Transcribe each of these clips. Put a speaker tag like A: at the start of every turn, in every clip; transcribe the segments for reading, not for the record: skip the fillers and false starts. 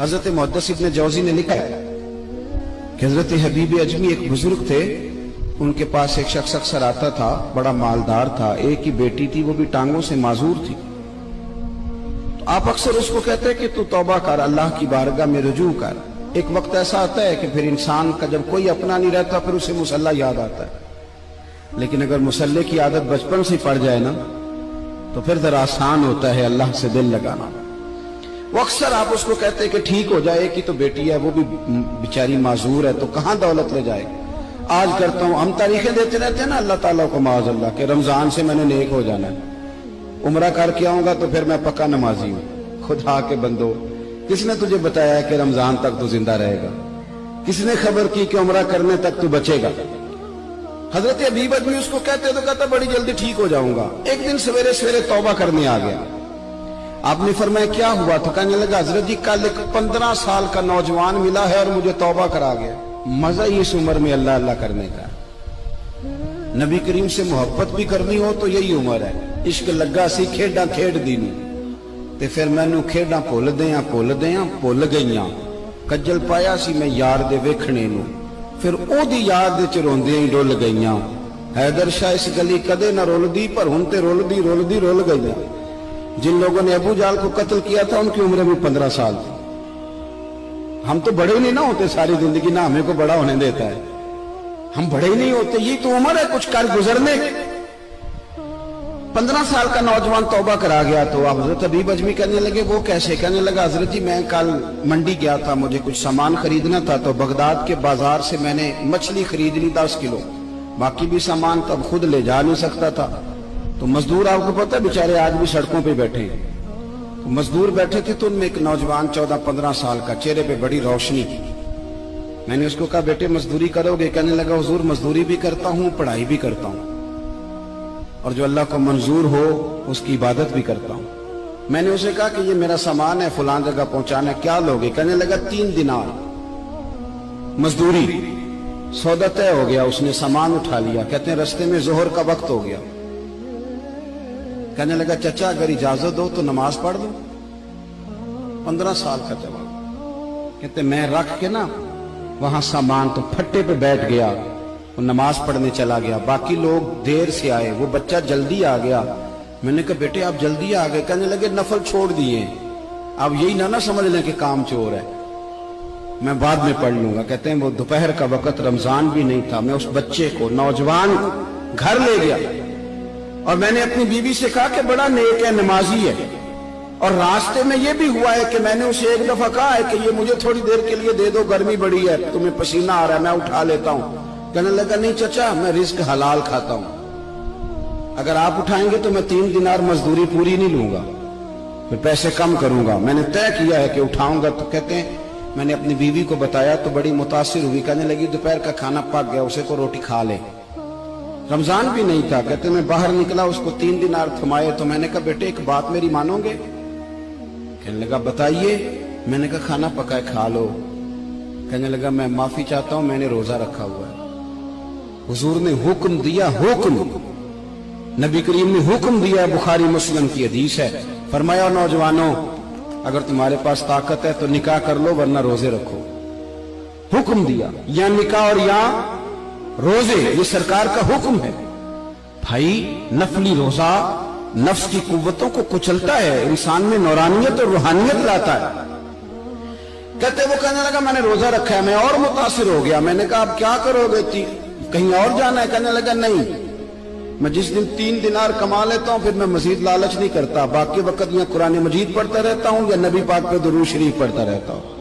A: हजरत मुहद्दिस इब्न जौज़ी ने लिखा है कि हजरत हबीब अजमी एक बुजुर्ग थे, उनके पास एक शख्स अक्सर आता था, बड़ा मालदार था, एक ही बेटी थी, वो भी टांगों से माजूर थी। तो आप अक्सर उसको कहते कि तू तौबा कर, अल्लाह की बारगाह में रुजू कर। एक वक्त ऐसा आता है कि फिर इंसान का जब कोई अपना नहीं रहता फिर उसे मुसल्ला याद आता है, लेकिन अगर मुसल्ले की आदत बचपन से पड़ जाए ना तो फिर जरा आसान होता है अल्लाह से दिल लगाना। वो अक्सर आप उसको कहते हैं कि ठीक हो जाए कि तो बेटी है, वो भी बेचारी माजूर है, तो कहां दौलत ले जाएगी। आज करता हूं, हम तारीखें देते रहते हैं ना अल्लाह ताला को माज अल्लाह के रमजान से मैंने नेक हो जाना है, उम्रा करके आऊंगा तो फिर मैं पक्का नमाजी हूं। खुदा के बंदो, किसने तुझे बताया कि रमजान तक तू जिंदा रहेगा? किसने खबर की कि उम्रा करने तक तू बचेगा? हजरत हबीब अजमी उसको कहते तो कहता बड़ी जल्दी ठीक हो जाऊंगा। एक दिन सवेरे सवेरे तौबा करने आ गया। आपने फरमाया क्या हुआ? तो कहने लगा हजरत जी कल एक 15 साल का नौजवान मिला है और मुझे तौबा करा गया। मजा ही इस उम्र में अल्लाह अल्लाह करने का। नबी करीम से मोहब्बत भी करनी हो तो यही उम्र है। इश्क लगा सी खेडा खेड दी नूं ते फिर मैनू खेडा भुल गईयां। कज्जल पाया सी मैं यार दे वेखणे नूं, फिर ओदी याद च रोंदियां ही डुल गईयां। हैदर शाह इस गली कदे ना रुलदी, पर हुण ते रुलदी रुल गईयां। जिन लोगों ने अबू जाल को कत्ल किया था उनकी उम्र भी 15 साल थी। हम तो बड़े ही नहीं ना होते सारी जिंदगी, ना हमें को बड़ा होने देता है, हम बड़े ही नहीं होते। ये तो उम्र है कुछ कर गुजरने। 15 साल का नौजवान तौबा करा गया। तो आप हजरत हबीब अजमी कहने लगे वो कैसे? कहने लगा हजरत जी मैं कल मंडी गया था, मुझे कुछ सामान खरीदना था, तो बगदाद के बाजार से मैंने मछली खरीद ली 10 किलो, बाकी भी सामान तब खुद ले जा नहीं सकता था। तो मजदूर आपको पता है बेचारे आज भी सड़कों पे बैठे हैं। तो मजदूर बैठे थे तो उनमें एक नौजवान 14-15 साल का, चेहरे पे बड़ी रोशनी। मैंने उसको कहा बेटे मजदूरी करोगे? कहने लगा हुजूर मजदूरी भी करता हूं, पढ़ाई भी करता हूं, और जो अल्लाह को मंजूर हो उसकी इबादत भी करता हूं। मैंने उसे कहा कि ये मेरा सामान है, फलां जगह पहुंचाना, क्या लोगे? कहने लगा 3 दिनार मजदूरी। सौदा तय हो गया, उसने सामान उठा लिया। कहते हैं रस्ते में जोहर का वक्त हो गया। कहने लगा चचा अगर इजाजत दो तो नमाज पढ़ दो। 15 साल का जवाब। कहते मैं रख के ना वहां सामान तो फट्टे पे बैठ गया, वो नमाज पढ़ने चला गया। बाकी लोग देर से आए, वो बच्चा जल्दी आ गया। मैंने कहा बेटे आप जल्दी आ गए? कहने लगे नफल छोड़ दिए, अब यही ना समझ लें कि काम चोर है, मैं बाद में पढ़ लूंगा। कहते हैं वो दोपहर का वक्त, रमजान भी नहीं था, मैं उस बच्चे को नौजवान घर ले गया और मैंने अपनी बीवी से कहा कि बड़ा नेक है, नमाजी है। और रास्ते में ये भी हुआ है कि मैंने उसे एक दफा कहा है कि ये मुझे थोड़ी देर के लिए दे दो, गर्मी बड़ी है, तुम्हें पसीना आ रहा है, मैं उठा लेता हूं। कहने लगा नहीं चचा मैं रिस्क हलाल खाता हूं, अगर आप उठाएंगे तो मैं 3 दिनार मजदूरी पूरी नहीं लूंगा, फिर पैसे कम करूंगा। मैंने तय किया है कि उठाऊंगा। तो कहते हैं मैंने अपनी बीवी को बताया तो बड़ी मुतासिर हुई। कहने लगी दोपहर का खाना पक गया, उसे को रोटी खा ले। रमजान भी नहीं था। कहते मैं बाहर निकला, उसको 3 दिनार थमाए। तो मैंने कहा बेटे एक बात मेरी मानोगे? कहने लगा बताइए। मैंने कहा खाना पकाए खा लो। कहने लगा मैं माफी चाहता हूं, मैंने रोजा रखा हुआ है। हुजूर ने हुक्म दिया, हुक्म नबी करीम ने हुक्म दिया, बुखारी मुस्लिम की हदीस है। फरमाया नौजवानों अगर तुम्हारे पास ताकत है तो निकाह कर लो, वरना रोजे रखो। हुक्म दिया, या निकाह और या रोजे, ये सरकार का हुक्म है। भाई नफली रोजा नफ्स की कुव्वतों को कुचलता है, इंसान में नौरानियत और रूहानियत लाता है। कहते वो कहने लगा मैंने रोजा रखा है। मैं और मुतासिर हो गया। मैंने कहा आप क्या करोगे? कहीं और जाना है? कहने लगा नहीं, मैं जिस दिन 3 दिनार कमा लेता हूं फिर मैं मजीद लालच नहीं करता, बाकी वक्त या कुरान मजीद पढ़ता रहता हूं या नबी पाक पे दुरूद शरीफ पढ़ता रहता हूं।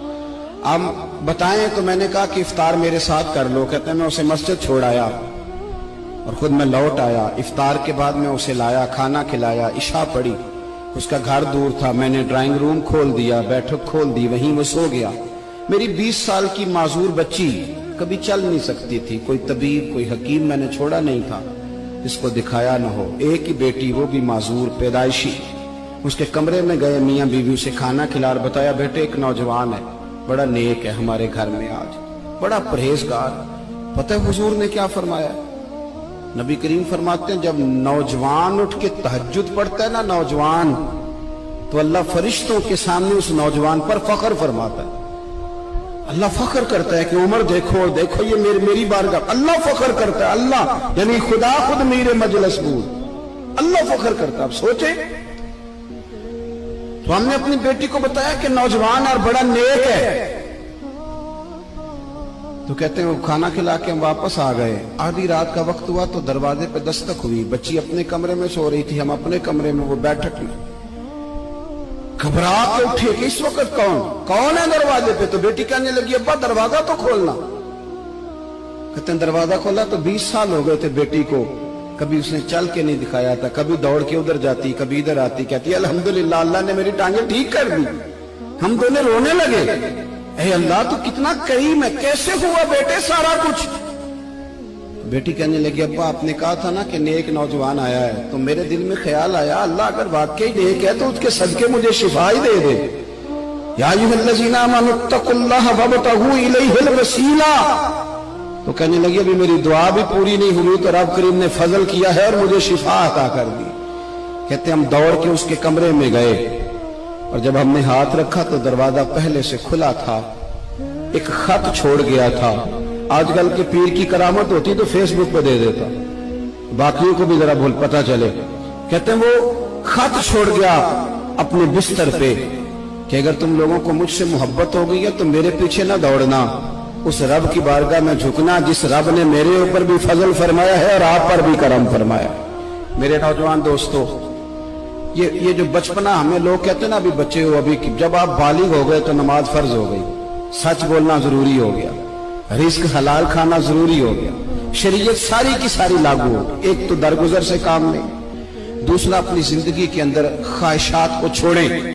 A: आप बताएं। तो मैंने कहा कि इफ्तार मेरे साथ कर लो। कहते हैं मैं उसे मस्जिद छोड़ आया और खुद मैं लौट आया। इफ्तार के बाद मैं उसे लाया, खाना खिलाया, इशा पढ़ी। उसका घर दूर था, मैंने ड्राइंग रूम खोल दिया, बैठक खोल दी, वहीं वो सो गया। मेरी 20 साल की माजूर बच्ची कभी चल नहीं सकती थी, कोई तबीब कोई हकीम मैंने छोड़ा नहीं था इसको दिखाया न हो। एक ही बेटी, वो भी माजूर पैदाइशी। उसके कमरे में गए, मियाँ बीवी उसे खाना खिला, बताया बेटे एक नौजवान है, बड़ा नेक है हमारे घर में, आज बड़ा परहेजगार। पता है हुजूर ने क्या फरमाया? नबी करीम फरमाते हैं जब नौजवान उठ के तहज्जुद पढ़ता है ना, नौजवान تو اللہ فرشتوں کے سامنے اس نوجوان پر فخر فرماتا ہے. اللہ فخر کرتا ہے کہ عمر دیکھو دیکھو یہ میری بارگاہ. اللہ فخر کرتا ہے, اللہ یعنی خدا خود میرے مجلس بود, اللہ فخر کرتا ہے. اب سوچے تو ہم نے اپنی بیٹی کو بتایا کہ نوجوان اور بڑا نیک ہے, تو کہتے ہیں وہ کھانا کھلا کے ہم واپس آ گئے. آدھی رات کا وقت ہوا تو دروازے پہ دستک ہوئی. بچی اپنے کمرے میں سو رہی تھی, ہم اپنے کمرے میں, وہ بیٹھک میں. گھبرا کے اٹھے کہ اس وقت کون ہے دروازے پہ؟ تو بیٹی کہنے لگی ابا دروازہ تو کھولنا. کہتے ہیں دروازہ کھولا تو 20 سال ہو گئے تھے بیٹی کو, کبھی اس نے چل کے نہیں دکھایا تھا, کبھی دوڑ کے ادھر جاتی کبھی ادھر آتی. کہتی الحمدللہ اللہ نے میری ٹانگیں ٹھیک کر دی. ہم دونوں رونے لگے, اے اللہ تو کتنا کریم ہے, کیسے ہوا بیٹے سارا کچھ؟ بیٹی کہنے لگی ابا آپ نے کہا تھا نا کہ نیک نوجوان آیا ہے, تو میرے دل میں خیال آیا اللہ اگر واقعی نیک ہے تو اس کے صدقے مجھے شفا ہی دے دے. یا ایھا الذین آمنوا اتقوا اللہ وابتغوا الیہ الوسیلہ. تو کہنے لگی ابھی میری دعا بھی پوری نہیں ہوئی تو رب کریم نے فضل کیا ہے اور مجھے شفا عطا کر دی. کہتے ہم دوڑ کے اس کے کمرے میں گئے اور جب ہم نے ہاتھ رکھا تو دروازہ پہلے سے کھلا تھا, ایک خط چھوڑ گیا تھا. آج کل کے پیر کی کرامت ہوتی تو فیس بک پہ دے دیتا, باقیوں کو بھی ذرا بھول پتا چلے. کہتے ہیں وہ خط چھوڑ گیا اپنے بستر پہ کہ اگر تم لوگوں کو مجھ سے محبت ہو گئی ہے تو میرے پیچھے نہ دوڑنا, اس رب کی بارگاہ میں جھکنا جس رب نے میرے اوپر بھی فضل فرمایا ہے اور آپ پر بھی کرم فرمایا. میرے نوجوان دوستو, یہ جو بچپنا ہمیں لوگ کہتے ہیں نا ابھی بچے ہو, ابھی جب آپ بالغ ہو گئے تو نماز فرض ہو گئی, سچ بولنا ضروری ہو گیا, رزق حلال کھانا ضروری ہو گیا, شریعت ساری کی ساری لاگو ہو. ایک تو درگزر سے کام نہیں, دوسرا اپنی زندگی کے اندر خواہشات کو چھوڑیں.